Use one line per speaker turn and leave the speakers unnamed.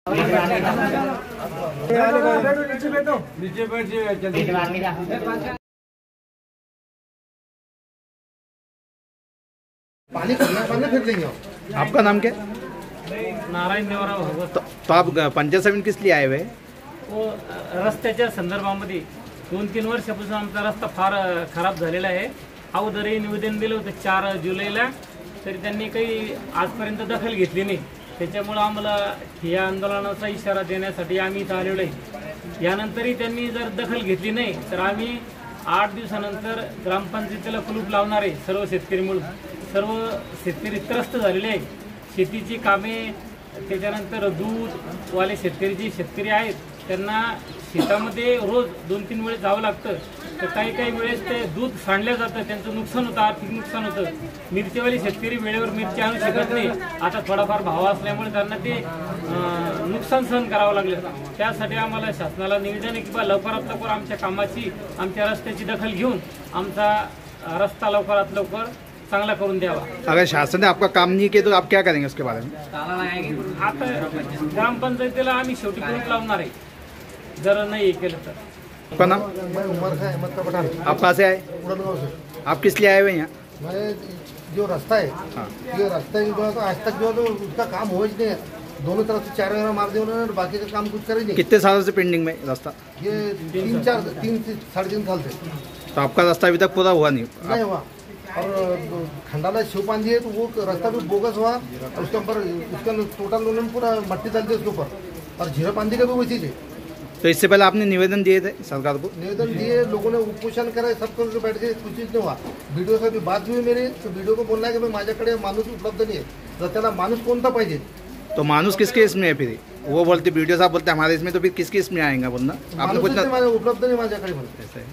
पानी फिर लेंगे।
आपका नाम क्या?
नारायण देवराव भगवत।
तो आप पंचायत समिती किस लिए आए हुए?
वो रस्त्याच्या संदर्भामध्ये 2-3 वर्षापासून आमचा रस्ता फार खराब झालेला आहे। अगोदरही निवेदन दिलं होतं 4 जुलैला, तरी त्यांनी काही आजपर्यंत दखल घेतली नाही। त्याच्यामुळे आम्हाला या आंदोलनाचा इशारा देण्यासाठी आम्ही इथं आलेलो आहे। यानंतरही त्यांनी जर दखल घेतली नाही तर आम्ही 8 दिवसानंतर ग्रामपंचायतीला कुलूप लावणार आहे। सर्व शेतकरी मिळून सर्व शेतकरी त्रस्त झालेले आहेत। शेतीची कामे, त्याच्यानंतर दूध वाले शेतकरी आहेत त्यांना शेतामध्ये रोज 2-3 वेळेस जावं लागतं। तर काही वेळेस ते दूध सांडलं जातं, त्यांचं नुकसान होतं, आर्थिक नुकसान होतं। मिरचीवाले शेतकरी वेळेवर मिरची आणू शकत नाही। आता थोडाफार भाव असल्यामुळे त्यांना ते नुकसान सहन करावं लागलं। त्यासाठी आम्हाला शासनाला निवेदन आहे की बा लवकरात लवकर आमच्या कामाची, आमच्या रस्त्याची दखल घेऊन आमचा रस्ता लवकरात लवकर चांगला करून द्यावा।
अगर शासन ने आपका काम नहीं किया तो आप क्या करेंगे उसके बारे में?
आता ग्रामपंचायतीला आम्ही शेवटी कुलूप लावणार आहे जर नाही केलं तर।
आपका नाम?
मैं उमर का अहमद का पठान।
आप कहाँ से आए?
उड़नगांव से।
आप किस लिए आए हुए हैं यहाँ?
मैं जो रास्ता है, ये रास्ता जो है तो आज तक जो है तो उसका काम हो ही नहीं है। दोनों तरफ से 4 वगैरह मार दिए उन्होंने और बाकी का काम कुछ कर ही नहीं।
कितने सालों से पेंडिंग में रास्ता?
ये 3 से 3.5 साल से
तो आपका रास्ता अभी तक पूरा हुआ नहीं?
नहीं हुआ। और खंडाला शिवपांदी है तो वो रास्ता भी बोगस हुआ। उसके ऊपर उसका टोटल उन्होंने पूरा मट्टी डाल दी उसके ऊपर, और झीरापांदी का भी वैसी है।
तो इससे पहले आपने निवेदन दिए थे सरकार को?
निवेदन दिए, लोगों ने उपोषण करे, सब कुछ बैठ के कुछ चीज नहीं हुआ। वीडियो से भी बात हुई मेरी, तो वीडियो को बोलना है कि माझ्याकडे माणूस उपलब्ध नहीं है, रस्त्याला माणूस कोणता पाहिजे।
तो माणूस किसके इसमें है फिर? वो बोलते वीडियो साहब बोलते हमारे इसमें, तो फिर किसके इसमें आएगा बोलना? आपने कुछ
उपलब्ध नहीं माझ्याकडे।
ऐसा है।